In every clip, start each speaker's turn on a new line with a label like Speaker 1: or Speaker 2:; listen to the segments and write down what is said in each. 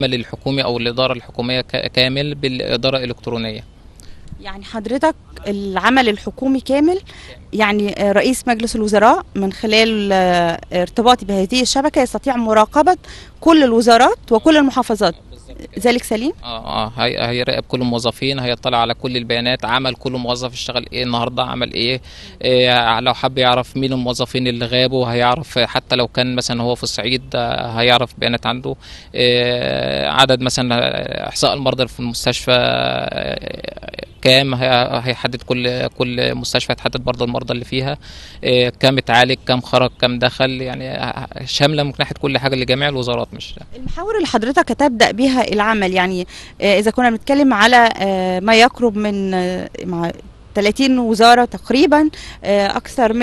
Speaker 1: العمل الحكومي او الاداره الحكوميه كامل بالاداره الالكترونيه.
Speaker 2: يعني حضرتك العمل الحكومي كامل، يعني رئيس مجلس الوزراء من خلال ارتباطي بهذه الشبكة يستطيع مراقبة كل الوزارات وكل المحافظات، ذلك سليم؟
Speaker 1: هيراقب كل الموظفين، هيطلع على كل البيانات، عمل كل موظف اشتغل ايه النهارده، عمل ايه. لو حب يعرف مين الموظفين اللي غابوا هيعرف، حتى لو كان مثلا هو في الصعيد هيعرف بيانات عنده. عدد مثلا احصاء المرضى في المستشفى كام، هيحدد كل مستشفى، هتحدد برضه المرضى اللي فيها كام اتعالج، كام خرج، كام دخل، يعني شامله من ناحيه كل حاجه لجميع الوزارات. مش
Speaker 2: المحاور اللي حضرتك هتبدأ بها العمل، يعني إذا كنا بنتكلم على ما يقرب من مع 30 وزارة تقريبا، أكثر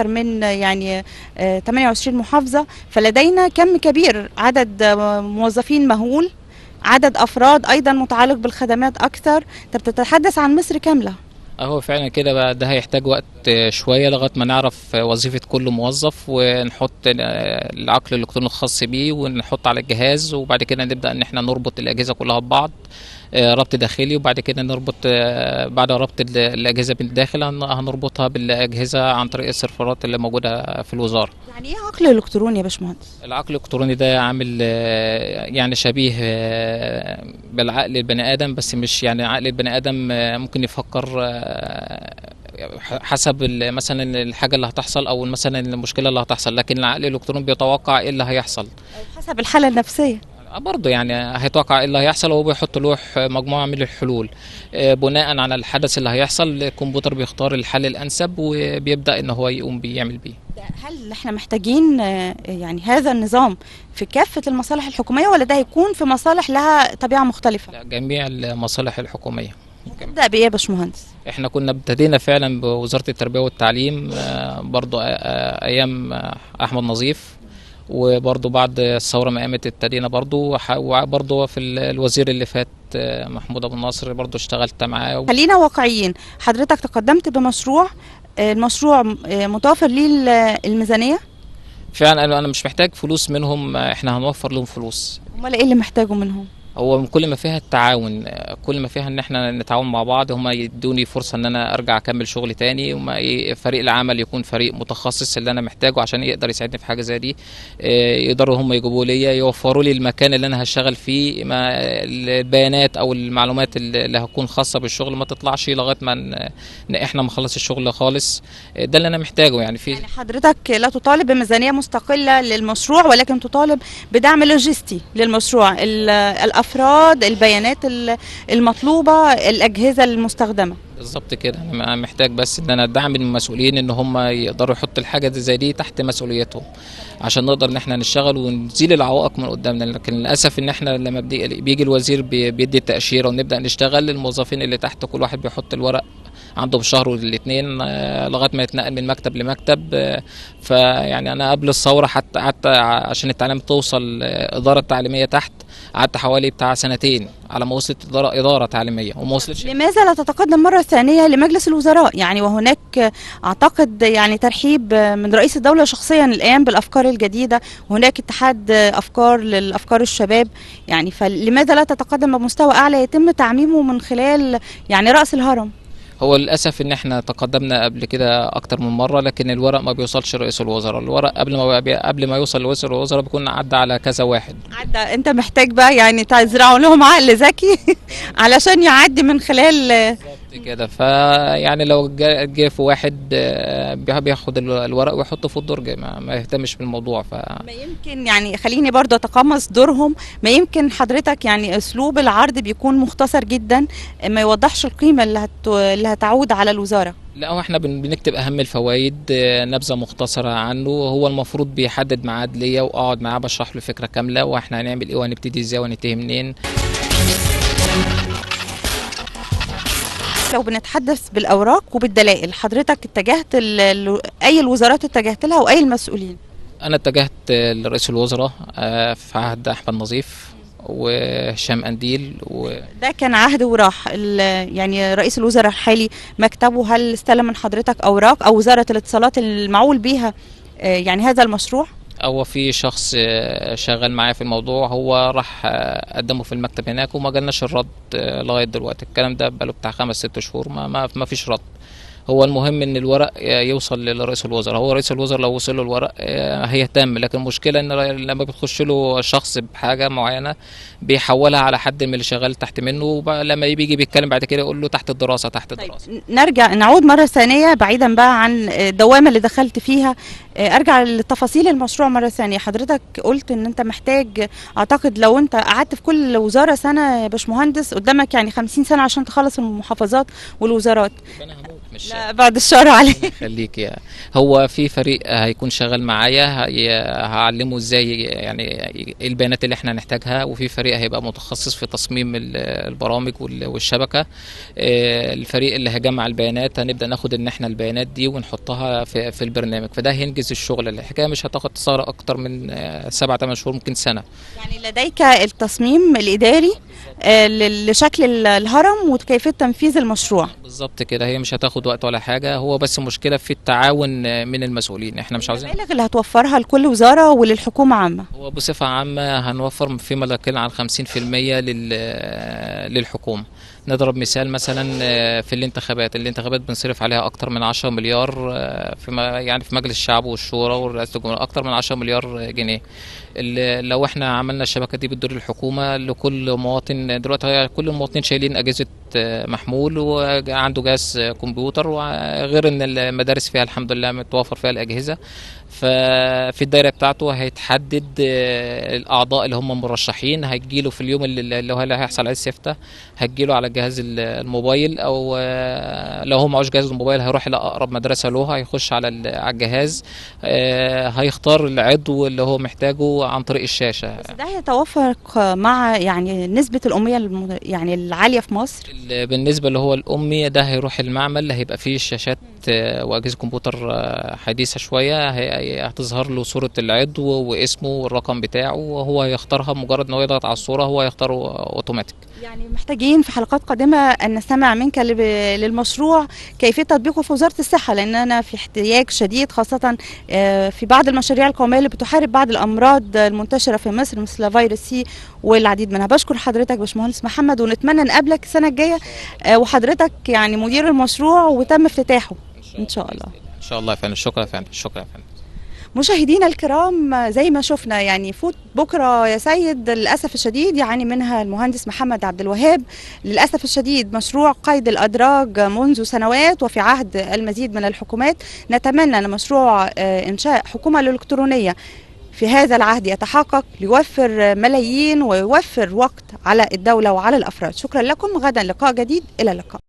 Speaker 2: من يعني 28 محافظة، فلدينا كم كبير، عدد موظفين مهول، عدد أفراد أيضا متعلق بالخدمات أكثر. أنت بتتحدث عن مصر كاملة.
Speaker 1: اهو فعلا كده بقى، ده هيحتاج وقت شوية لغاية ما نعرف وظيفة كل موظف، ونحط العقل الإلكتروني الخاص بيه ونحط على الجهاز، وبعد كده نبدأ إن احنا نربط الأجهزة كلها ببعض ربط داخلي، وبعد كده نربط بعد ربط الأجهزة بالداخل هنربطها بالأجهزة عن طريق السيرفرات اللي موجودة في الوزارة.
Speaker 2: يعني إيه عقل إلكتروني يا باشمهندس؟
Speaker 1: العقل الإلكتروني ده عامل يعني شبيه بالعقل البني آدم، بس مش يعني عقل البني آدم ممكن يفكر حسب مثلا الحاجة اللي هتحصل أو مثلا المشكلة اللي هتحصل، لكن العقل الإلكتروني بيتوقع إيه اللي هيحصل.
Speaker 2: حسب الحالة النفسية.
Speaker 1: برضه يعني هيتوقع ايه اللي هيحصل، وهو بيحط له مجموعه من الحلول بناء على الحدث اللي هيحصل. الكمبيوتر بيختار الحل الانسب وبيبدا ان هو يقوم بيعمل بيه.
Speaker 2: هل احنا محتاجين يعني هذا النظام في كافة المصالح الحكومية، ولا ده هيكون في مصالح لها طبيعة مختلفة؟
Speaker 1: لا، جميع المصالح الحكوميه.
Speaker 2: نبدأ بإيه يا باشمهندس؟
Speaker 1: احنا كنا ابتدينا فعلا بوزاره التربيه والتعليم برضه ايام احمد نظيف، وبرضه بعد الثوره ما قامت ابتدينا برضه، وبرضه في الوزير اللي فات محمود ابو النصر برضه اشتغلت معاه.
Speaker 2: خلينا واقعيين، حضرتك تقدمت بمشروع، المشروع متوفر ليه الميزانية؟
Speaker 1: فعلا انا مش محتاج فلوس منهم، احنا هنوفر لهم فلوس.
Speaker 2: امال ايه اللي محتاجه منهم؟
Speaker 1: هو كل ما فيها التعاون، كل ما فيها ان احنا نتعاون مع بعض، هما يدوني فرصة ان انا ارجع اكمل شغل تاني، وما فريق العمل يكون فريق متخصص اللي انا محتاجه عشان يقدر يساعدني في حاجة زي دي. يقدروا هم يجيبوا لي، يوفروا لي المكان اللي انا هشتغل فيه، ما البيانات او المعلومات اللي هتكون خاصة بالشغل ما تطلعش لغاية ما احنا ما نخلص الشغل خالص. ده اللي انا محتاجه يعني.
Speaker 2: يعني حضرتك لا تطالب بميزانية مستقلة للمشروع، ولكن تطالب بدعم لوجستي للمشروع، الافراد، البيانات المطلوبة، الاجهزة المستخدمة.
Speaker 1: بالظبط كده، انا محتاج بس ان انا ادعم من المسؤولين ان هم يقدروا يحطوا الحاجه دي زي دي تحت مسؤوليتهم، عشان نقدر ان احنا نشتغل ونزيل العوائق من قدامنا. لكن للاسف ان احنا لما بيجي الوزير بيدي التاشيره ونبدا نشتغل، الموظفين اللي تحت كل واحد بيحط الورق عنده بشهر والاثنين لغايه ما يتنقل من مكتب لمكتب. فيعني انا قبل الثوره حتى عشان التعليم توصل اداره تعليميه تحت، قعدت حوالي بتاع سنتين على ما وصلت اداره تعليميه، وما وصلتش.
Speaker 2: لماذا لا تتقدم مرة ثانية لمجلس الوزراء؟ يعني وهناك أعتقد يعني ترحيب من رئيس الدولة شخصيا الآن بالأفكار الجديدة، وهناك اتحاد أفكار للأفكار الشباب، يعني فلماذا لا تتقدم بمستوى أعلى يتم تعميمه من خلال يعني رأس الهرم؟
Speaker 1: هو للاسف ان احنا تقدمنا قبل كده اكتر من مره، لكن الورق ما بيوصلش رئيس الوزراء. الورق قبل ما يوصل لرئيس الوزراء بيكون عدى على كذا واحد.
Speaker 2: عدى. انت محتاج بقى يعني تزرعوا لهم عقل ذكي علشان يعدي من خلال.
Speaker 1: كده فيعني لو جه في واحد بياخد الورق ويحطه في الدرج، ما يهتمش بالموضوع.
Speaker 2: ما يمكن يعني خليني برضه اتقمص دورهم، ما يمكن حضرتك يعني اسلوب العرض بيكون مختصر جدا، ما يوضحش القيمة اللي هتعود على الوزارة.
Speaker 1: لا، هو احنا بنكتب اهم الفوائد، نبذه مختصره عنه. هو المفروض بيحدد ميعاد ليا واقعد معاه بشرح له الفكره كامله، واحنا هنعمل ايه وهنبتدي ازاي وهننتهي منين.
Speaker 2: لو بنتحدث بالأوراق وبالدلائل، حضرتك اتجهت أي الوزارات اتجهت لها وأي المسؤولين؟
Speaker 1: انا اتجهت لرئيس الوزراء في عهد احمد نظيف وهشام قنديل
Speaker 2: ده كان عهد وراح. يعني رئيس الوزراء الحالي مكتبه هل استلم من حضرتك أوراق، أو وزارة الاتصالات المعول بيها يعني هذا المشروع؟
Speaker 1: هو في شخص شغال معايا في الموضوع، هو راح قدمه في المكتب هناك وما جالناش الرد لغايه دلوقتي. الكلام ده بقاله بتاع 5 6 شهور ما فيش رد. هو المهم ان الورق يوصل لرئيس الوزراء. هو رئيس الوزراء لو وصل له الورق هيهتم، لكن المشكله ان لما بتخش له شخص بحاجه معينه بيحولها على حد من اللي شغال تحت منه، لما بيجي بيتكلم بعد كده يقول له تحت الدراسه تحت الدراسه.
Speaker 2: طيب نعود مرة ثانية بعيدا بقى عن الدوامة اللي دخلت فيها، ارجع لتفاصيل المشروع مرة ثانية. حضرتك قلت ان انت محتاج، اعتقد لو انت قعدت في كل وزارة سنة يا باشمهندس قدامك يعني 50 سنة عشان تخلص المحافظات والوزارات.
Speaker 1: انا هموت مش
Speaker 2: لا بعد الشر عليك.
Speaker 1: خليك يا. هو في فريق هيكون شغال معايا، هعلمه ازاي يعني ايه البيانات اللي احنا هنحتاجها، وفي فريق هيبقى متخصص في تصميم البرامج والشبكه. الفريق اللي هيجمع البيانات هنبدا ناخد ان احنا البيانات دي ونحطها في البرنامج، فده هينجز الشغل. الحكايه مش هتاخد ثغره اكتر من 7 8 شهور، ممكن سنه.
Speaker 2: يعني لديك التصميم الاداري لشكل الهرم وكيفية تنفيذ المشروع.
Speaker 1: بالظبط كده، هي مش هتاخد وقت ولا حاجه، هو بس مشكله في التعاون من المسؤولين. احنا مش عاوزين
Speaker 2: المبالغ اللي هتوفرها لكل وزارة وللحكومة عامة.
Speaker 1: هو بصفة عامة هنوفر فيما لا يقل عن 50% للحكومة. نضرب مثال مثلا في الانتخابات بنصرف عليها أكتر من 10 مليار، في مجلس الشعب والشورى ورئاسة الجمهورية أكتر من 10 مليار جنيه. لو احنا عملنا الشبكة دي بتدور الحكومة لكل مواطن. دلوقتي كل المواطنين شايلين أجهزة محمول وعنده جهاز كمبيوتر، وغير ان المدارس فيها الحمد لله متوفر فيها الأجهزة. ففي الدايره بتاعته هيتحدد الاعضاء اللي هم مرشحين، هيجيله في اليوم اللي هو هيحصل عليه السفتة، هتجيله على جهاز الموبايل، او لو هو معهوش جهاز الموبايل هيروح الى اقرب مدرسه له، هيخش على الجهاز، هيختار العضو اللي هو محتاجه عن طريق الشاشه.
Speaker 2: بس ده هيتوافق مع يعني نسبة الأمية يعني العالية في مصر.
Speaker 1: بالنسبه اللي هو الامي ده هيروح المعمل اللي هيبقى فيه شاشات واجهزه كمبيوتر حديثه شويه، هتظهر له صوره العضو واسمه والرقم بتاعه، وهو هيختارها مجرد ان هو يضغط على الصوره هو هيختاره اوتوماتيك.
Speaker 2: يعني محتاجين في حلقات قادمة أن نستمع منك للمشروع كيفية تطبيقه في وزارة الصحة، لأن أنا في احتياج شديد خاصة في بعض المشاريع القومية اللي بتحارب بعض الأمراض المنتشرة في مصر مثل فيروس سي والعديد منها. بشكر حضرتك باشمهندس محمد، ونتمنى نقابلك السنة الجاية وحضرتك يعني مدير المشروع وتم افتتاحه إن شاء الله.
Speaker 1: ان شاء الله يا فندم. شكرا يا فندم. شكرا يا فندم.
Speaker 2: مشاهدينا الكرام، زي ما شفنا يعني فوت بكرة يا سيد للأسف الشديد يعاني منها المهندس محمد عبد الوهاب. للأسف الشديد مشروع قيد الأدراج منذ سنوات وفي عهد المزيد من الحكومات. نتمنى أن مشروع إنشاء حكومة الإلكترونية في هذا العهد يتحقق ليوفر ملايين ويوفر وقت على الدولة وعلى الأفراد. شكرا لكم، غدا لقاء جديد، إلى اللقاء.